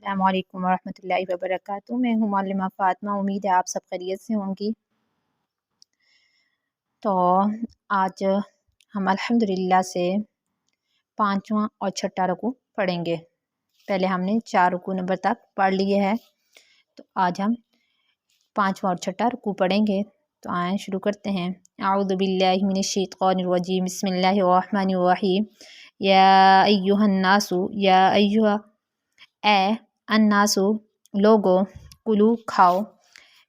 السلام علیکم ورحمۃ اللہ وبرکاتہ۔ میں ہوں معلمہ فاطمہ، امید ہے آپ سب خیریت سے ہوں گی۔ تو آج ہم الحمدللہ سے 5واں اور 6واں رکوع پڑھیں گے۔ پہلے ہم نے 4 رکوع نمبر تک پڑھ لیے ہیں، تو آج ہم 5واں اور 6واں رکوع پڑھیں گے۔ تو آئیں شروع کرتے ہیں۔ اعوذ باللہ من الشیطان الرجیم، بسم اللہ الرحمن الرحیم۔ یا ایہا الناس، یا ایہا اے الناسو لوگو، کلو کھاؤ،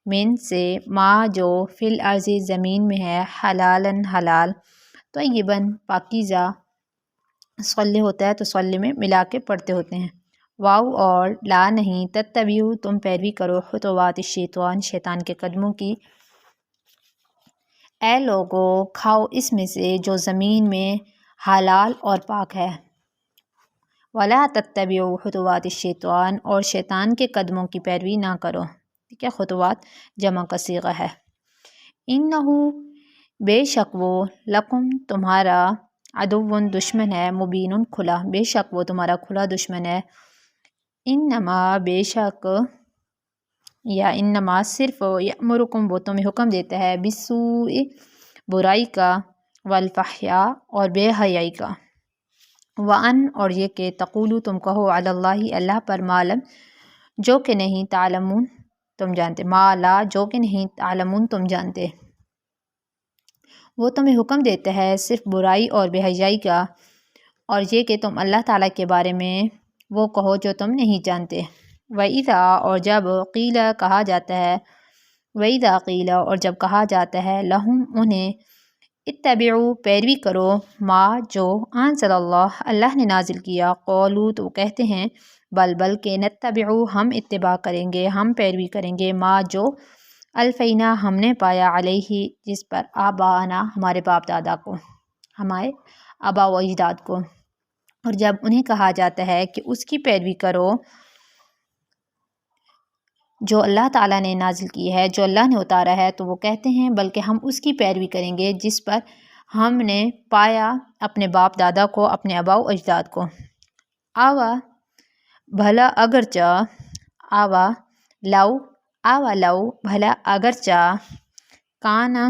من سے ما جو فی الارض زمین میں ہے، حلالن حلال، طیباً پاکیزہ، صلی ہوتا ہے تو صلی میں ملا کے پڑھتے ہوتے ہیں، واو اور لا نہیں، تتبعو تم پیروی کرو، خطوات الشیطان شیطان کے قدموں کی، اے لوگو کھاؤ اس میں سے جو زمین میں حلال اور پاک ہے، ولا تتبعوا خطوات الشیطان اور شیطان کے قدموں کی پیروی نہ کرو۔ ٹھیک ہے، خطوات جمع کا صیغہ ہے۔ انہو بے شک وہ، لکم تمہارا، عدوٌ دشمن ہے، مبین کھلا، بے شک وہ تمہارا کھلا دشمن ہے۔ انما بے شک، یا انما صرف، یأمرکم وہ تمہیں حکم دیتا ہے، بالسوء برائی کا، والفحشاء اور بے حیائی کا، وَأَن اور یہ کہ تقولو تم کہو، علی اللہ اللہ پر، ما لم جو کہ نہیں، تعلمون تم جانتے، ما لا جو کہ نہیں، تعلمون تم جانتے۔ وہ تمہیں حکم دیتا ہے صرف برائی اور بے حیائی کا، اور یہ کہ تم اللہ تعالیٰ کے بارے میں وہ کہو جو تم نہیں جانتے۔ وَإِذَا اور جب، قیل کہا جاتا ہے، وَإِذَا قیل اور جب کہا جاتا ہے، لہم انہیں، اتبعوا پیروی کرو، ما جو انزل اللہ نے نازل کیا، قولوا تو کہتے ہیں، بلکہ نتبعوا ہم اتباع کریں گے، ہم پیروی کریں گے، ما جو الفینا ہم نے پایا، علیہ جس پر، آباءنا ہمارے باپ دادا کو، ہمارے آبا و اجداد کو۔ اور جب انہیں کہا جاتا ہے کہ اس کی پیروی کرو جو اللہ تعالیٰ نے نازل کی ہے، جو اللہ نے اتارا ہے، تو وہ کہتے ہیں بلکہ ہم اس کی پیروی کریں گے جس پر ہم نے پایا اپنے باپ دادا کو، اپنے آبا و اجداد کو۔ آوا بھلا اگرچہ، آوا لو بھلا اگرچہ، کانا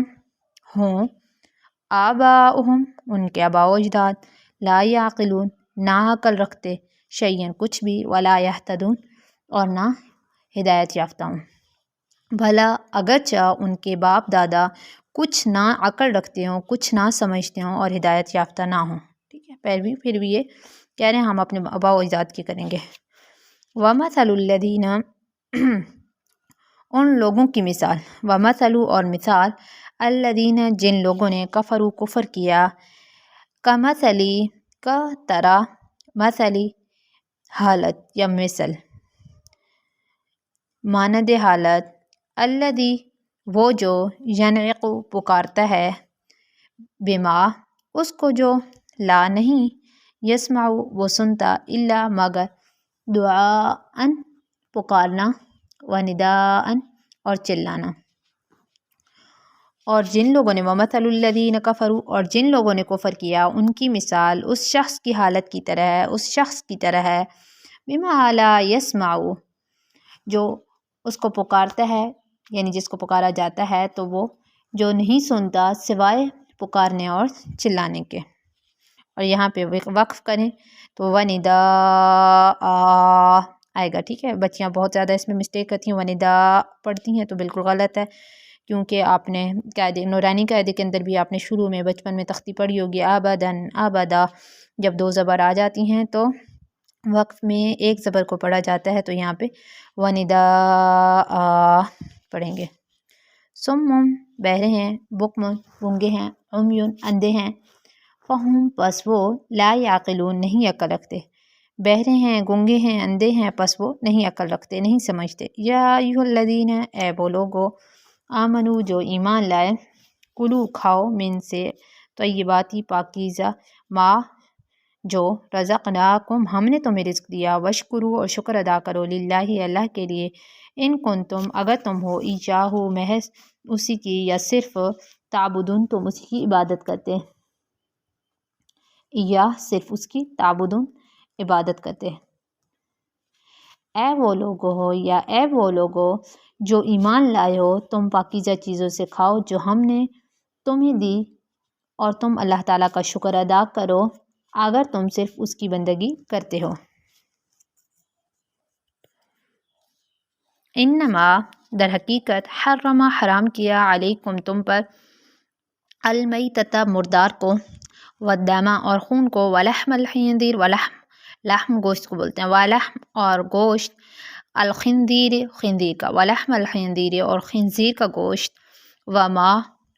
ہوں، آباؤہم ان کے آبا و اجداد، لا یعقلون نہ عقل رکھتے، شیئن کچھ بھی، ولا یہتدون اور نہ ہدایت یافتہ ہوں۔ بھلا اگرچہ ان کے باپ دادا کچھ نہ عقل رکھتے ہوں، کچھ نہ سمجھتے ہوں اور ہدایت یافتہ نہ ہوں۔ ٹھیک ہے، پیروی پھر بھی یہ کہہ رہے ہیں ہم اپنے آبا و اجداد کی کریں گے۔ وَمَثَلُ الَّذِينَ ان لوگوں کی مثال، وَمَثَلُ اور مثال، الَّذِينَ جن لوگوں نے، کفروا کفر کیا، کَمَثَلِ کا طرح، مثلی حالت یا مثل، مانند حالت، الذی وہ جو، ینعق پکارتا ہے، بما اس کو جو، لا نہیں، یسمع وہ سنتا، الا مگر، دعاء پکارنا، ونداء اور چلانا۔ اور جن لوگوں نے، وَمَثَلُ الَّذِينَ كَفَرُوا اور جن لوگوں نے کفر کیا، ان کی مثال اس شخص کی حالت کی طرح ہے، اس شخص کی طرح ہے، بما لا يسمع جو اس کو پکارتا ہے، یعنی جس کو پکارا جاتا ہے تو وہ جو نہیں سنتا سوائے پکارنے اور چلانے کے۔ اور یہاں پہ وقف کریں تو ونداء آئے گا۔ ٹھیک ہے، بچیاں بہت زیادہ اس میں مسٹیک کرتی ہیں، ونداء پڑھتی ہیں تو بالکل غلط ہے، کیونکہ آپ نے قاعدے، نورانی قاعدے کے اندر بھی آپ نے شروع میں بچپن میں تختی پڑھی ہوگی، آبدن آبدا، جب 2 زبر آ جاتی ہیں تو وقف میں ایک زبر کو پڑھا جاتا ہے، تو یہاں پہ ونداء پڑھیں گے۔ سمم بہرے ہیں، بکم گونگے ہیں، عمیٌ اندھے ہیں، فہم پس وہ، لا یعقلون نہیں عقل رکھتے، بہرے ہیں، گونگے ہیں، اندھے ہیں، پس وہ نہیں عقل رکھتے، نہیں سمجھتے۔ یا ایھا الذین اے وہ لوگو، آمنو جو ایمان لائے، کلو کھاؤ، من سے طیباتی پاکیزہ، ما جو، رزقناکم ہم نے تمہیں رزق دیا، وشکرو اور شکر ادا کرو، للہ اللہ کے لیے، ان کنتم اگر تم ہو، ایاہ محض اسی کی، یا صرف، تعبدون تم اسی کی عبادت کرتے، ایاہ صرف اس کی، تعبدون عبادت کرتے۔ اے وہ لوگو ہو یا اے وہ لوگو جو ایمان لائے ہو، تم پاکیزہ چیزوں سے کھاؤ جو ہم نے تمہیں دی، اور تم اللہ تعالیٰ کا شکر ادا کرو اگر تم صرف اس کی بندگی کرتے ہو۔ انما در حقیقت حرم حرام کیا علیکم تم پر المیتۃ مردار کو، والدم اور خون کو، ولحم الخنزیر لحم گوشت کو بولتے ہیں، ولحم اور گوشت الخنزیر خنزیر کا، ولحم الخنزیر اور خنزیر کا گوشت، وما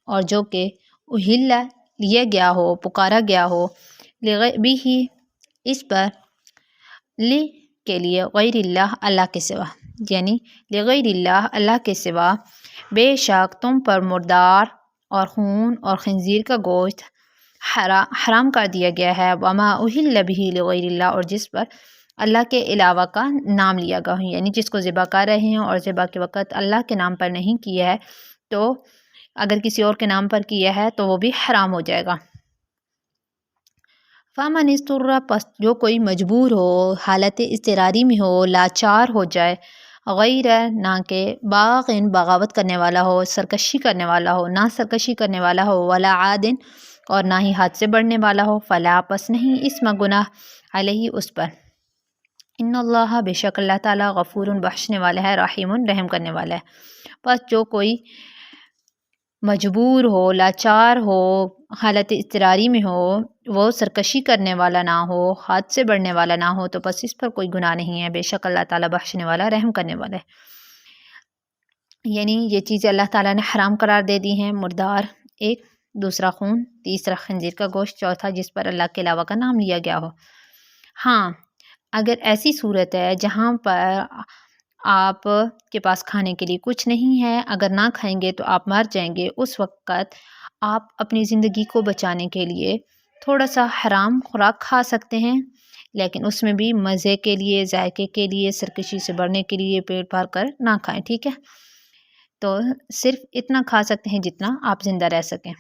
اور جو کہ اہل لیا گیا ہو، پکارا گیا ہو، بھی اس پر کے لیے غیر اللہ اللہ کے سوا، یعنی لغیر اللہ اللہ کے سوا، بے شک تم پر مردار اور خون اور خنزیر کا گوشت حرام کر دیا گیا ہے، وما اہل بھی لغیر اللہ اور جس پر اللہ کے علاوہ کا نام لیا گیا ہے، یعنی جس کو ذبح کر رہے ہیں اور ذبح کے وقت اللہ کے نام پر نہیں کیا ہے، تو اگر کسی اور کے نام پر کیا ہے تو وہ بھی حرام ہو جائے گا۔ فمن اضطر پس جو کوئی مجبور ہو، حالت اضطراری میں ہو، لاچار ہو جائے، غیر نہ کہ باغن بغاوت کرنے والا ہو، سرکشی کرنے والا ہو، نہ سرکشی کرنے والا ہو، ولا عادن اور نہ ہی حد سے بڑھنے والا ہو، فلا پس نہیں اسم گناہ علیہ اس پر، ان اللہ بے شک اللہ تعالیٰ غفور بخشنے والا ہے، رحیم رحم کرنے والا ہے۔ پس جو کوئی مجبور ہو، لاچار ہو، حالت اضطراری میں ہو، وہ سرکشی کرنے والا نہ ہو، حد سے بڑھنے والا نہ ہو، تو بس اس پر کوئی گناہ نہیں ہے، بے شک اللہ تعالیٰ بخشنے والا رحم کرنے والا ہے۔ یعنی یہ چیزیں اللہ تعالیٰ نے حرام قرار دے دی ہیں، مردار ایک، دوسرا خون، تیسرا خنزیر کا گوشت، چوتھا جس پر اللہ کے علاوہ کا نام لیا گیا ہو۔ ہاں اگر ایسی صورت ہے جہاں پر آپ کے پاس کھانے کے لیے کچھ نہیں ہے، اگر نہ کھائیں گے تو آپ مر جائیں گے، اس وقت آپ اپنی زندگی کو بچانے کے لیے تھوڑا سا حرام خوراک کھا سکتے ہیں، لیکن اس میں بھی مزے کے لیے، ذائقے کے لیے، سرکشی سے بڑھنے کے لیے پیٹ بھر کر نہ کھائیں، ٹھیک ہے؟ تو صرف اتنا کھا سکتے ہیں جتنا آپ زندہ رہ سکیں۔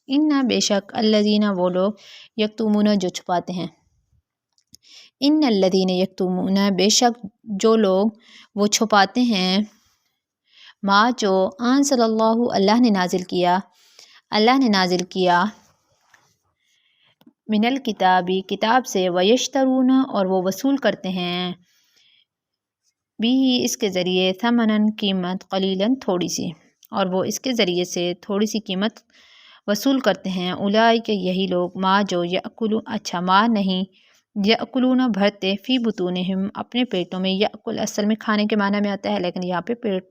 ان بے شک الذین وہ لوگ یکتمون جو چھپاتے ہیں، ان الذین یکتمون بے شک جو لوگ وہ چھپاتے ہیں، ما جو انزل اللہ اللہ نے نازل کیا من الکتابی کتاب سے، ویشترون اور وہ وصول کرتے ہیں، بھی اس کے ذریعے، ثمناً قیمت، قلیلاً تھوڑی سی، اور وہ اس کے ذریعے سے تھوڑی سی قیمت وصول کرتے ہیں، اولئک یہی لوگ، ما جو یأکلون اچھا ما نہیں، یأکلون بھرتے، فی بطونہم اپنے پیٹوں میں، یأکل اصل میں کھانے کے معنی میں آتا ہے لیکن یہاں پہ پیٹ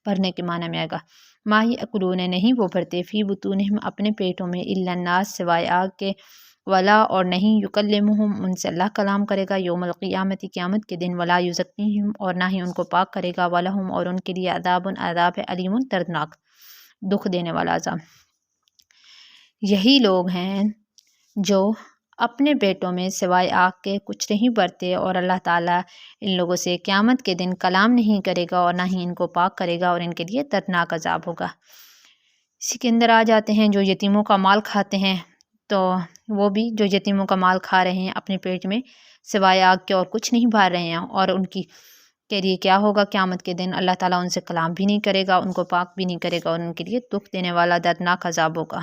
بھرنے کے معنی میں آئے گا، ما یأکلون نہیں وہ بھرتے، فی بطونہم اپنے پیٹوں میں، الا الناس سوائے آگ کے، ولا اور نہیں، یکلمہم ان سے اللہ کلام کرے گا، یوم القیامت قیامت کے دن، ولا یزکیہم اور نہ ہی ان کو پاک کرے گا، ولہم اور ان کے لیے عذاب عذاب ہے، علیم دردناک، دکھ دینے والا عذاب۔ یہی لوگ ہیں جو اپنے پیٹوں میں سوائے آگ کے کچھ نہیں بھرتے، اور اللہ تعالیٰ ان لوگوں سے قیامت کے دن کلام نہیں کرے گا اور نہ ہی ان کو پاک کرے گا، اور ان کے لیے دردناک عذاب ہوگا۔ اسی کے اندر آ جاتے ہیں جو یتیموں کا مال کھاتے ہیں، تو وہ بھی جو یتیموں کا مال کھا رہے ہیں اپنے پیٹ میں سوائے آگ کے اور کچھ نہیں بھر رہے ہیں، اور ان کی کے لیے کیا ہوگا قیامت کے دن، اللہ تعالیٰ ان سے کلام بھی نہیں کرے گا، ان کو پاک بھی نہیں کرے گا، اور ان کے لیے دکھ دینے والا دردناک عذاب ہوگا۔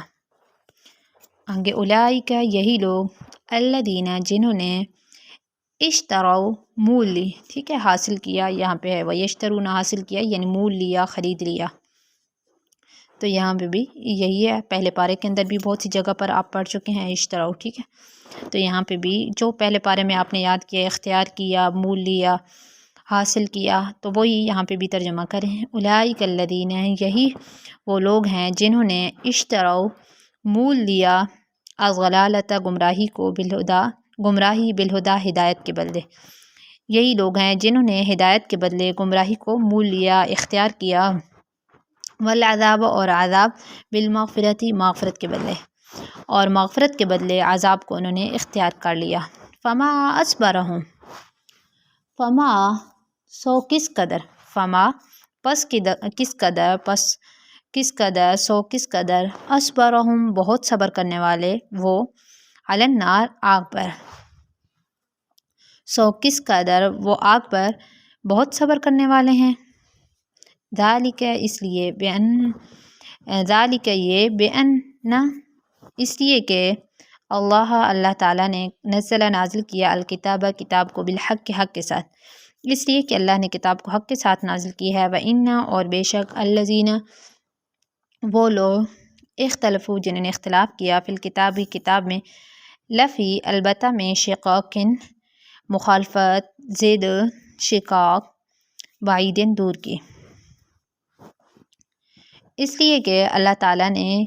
آگے اولئک یہی لوگ، الذین جنہوں نے اشتروا مول لی، ٹھیک ہے، حاصل کیا، یہاں پہ ہے ویشترون حاصل کیا یعنی مول لیا، خرید لیا، تو یہاں پہ بھی یہی ہے، پہلے پارے کے اندر بھی بہت سی جگہ پر آپ پڑھ چکے ہیں اشتراؤ، ٹھیک ہے، تو یہاں پہ بھی جو پہلے پارے میں آپ نے یاد کیا، اختیار کیا، مول لیا، حاصل کیا، تو وہی یہاں پہ بھی ترجمہ کریں، اولئک الذین یہی وہ لوگ ہیں جنہوں نے اشتراؤ مول لیا، الضلالۃ گمراہی کو، بالہدا گمراہی، بالہدا ہدایت کے بدلے، یہی لوگ ہیں جنہوں نے ہدایت کے بدلے گمراہی کو مول لیا، اختیار کیا، والعذاب اور عذاب، بالمغفرت مغفرت کے بدلے، اور مغفرت کے بدلے عذاب کو انہوں نے اختیار کر لیا۔ فما اصبرہم فما سو کس قدر، فما پس کس قدر، پس کس قدر، سو کس قدر، اصبرہم بہت صبر کرنے والے وہ، علی النار آگ پر، سو کس قدر وہ آگ پر، بہت صبر کرنے والے ہیں۔ ذالک اس لیے ذالک یہ بأن اس لیے کہ اللہ تعالیٰ نے نازل کیا الکتاب کتاب کو بالحق کے حق کے ساتھ، اس لیے کہ اللہ نے کتاب کو حق کے ساتھ نازل کی ہے۔ وَإِنَّ اور بے شک الذین وہ لوگ اختلفوا جنہوں نے اختلاف کیا فی الکتاب کتاب میں لفی البتہ میں شقاقن مخالفت زد شقاق بعیدن دور کی، اس لیے کہ اللہ تعالیٰ نے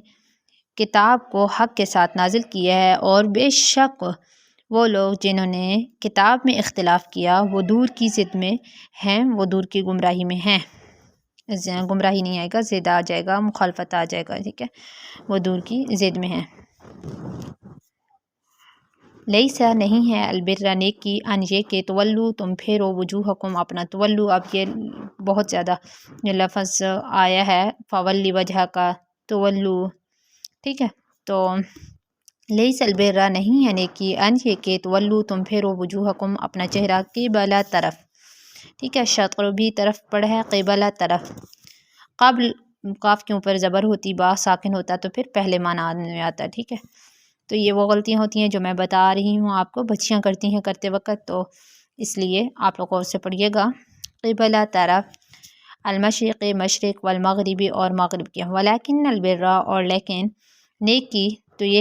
کتاب کو حق کے ساتھ نازل کیا ہے، اور بے شک وہ لوگ جنہوں نے کتاب میں اختلاف کیا وہ دور کی ضد میں ہیں، وہ دور کی گمراہی میں ہیں۔ گمراہی نہیں آئے گا، ضد آ جائے گا، مخالفت آ جائے گا، ٹھیک ہے، وہ دور کی ضد میں ہیں۔ لیسا نہیں ہے البر نیکی ان یہ کہ تولو تم پھیرو وجوہکم اپنا، تولو اب یہ بہت زیادہ لفظ آیا ہے، فولی وجہ کا تولو، ٹھیک ہے، تو لیس البر نہیں ہے نیکی ان یہ کہ تولو تم پھیرو وجوہکم اپنا چہرہ قبلہ طرف، ٹھیک ہے، شطر بھی طرف پڑھا ہے، قبلہ طرف، قبل کاف کے اوپر زبر ہوتی با ساکن ہوتا تو پھر پہلے معنی میں آتا، ٹھیک ہے، تو یہ وہ غلطیاں ہوتی ہیں جو میں بتا رہی ہوں آپ کو، بچیاں کرتی ہیں کرتے وقت، تو اس لیے آپ لوگ اور سے پڑھیے گا۔ قبلہ طرف المشرق مشرق والمغربی اور مغرب کے، ولیکن البر اور لیکن نیکی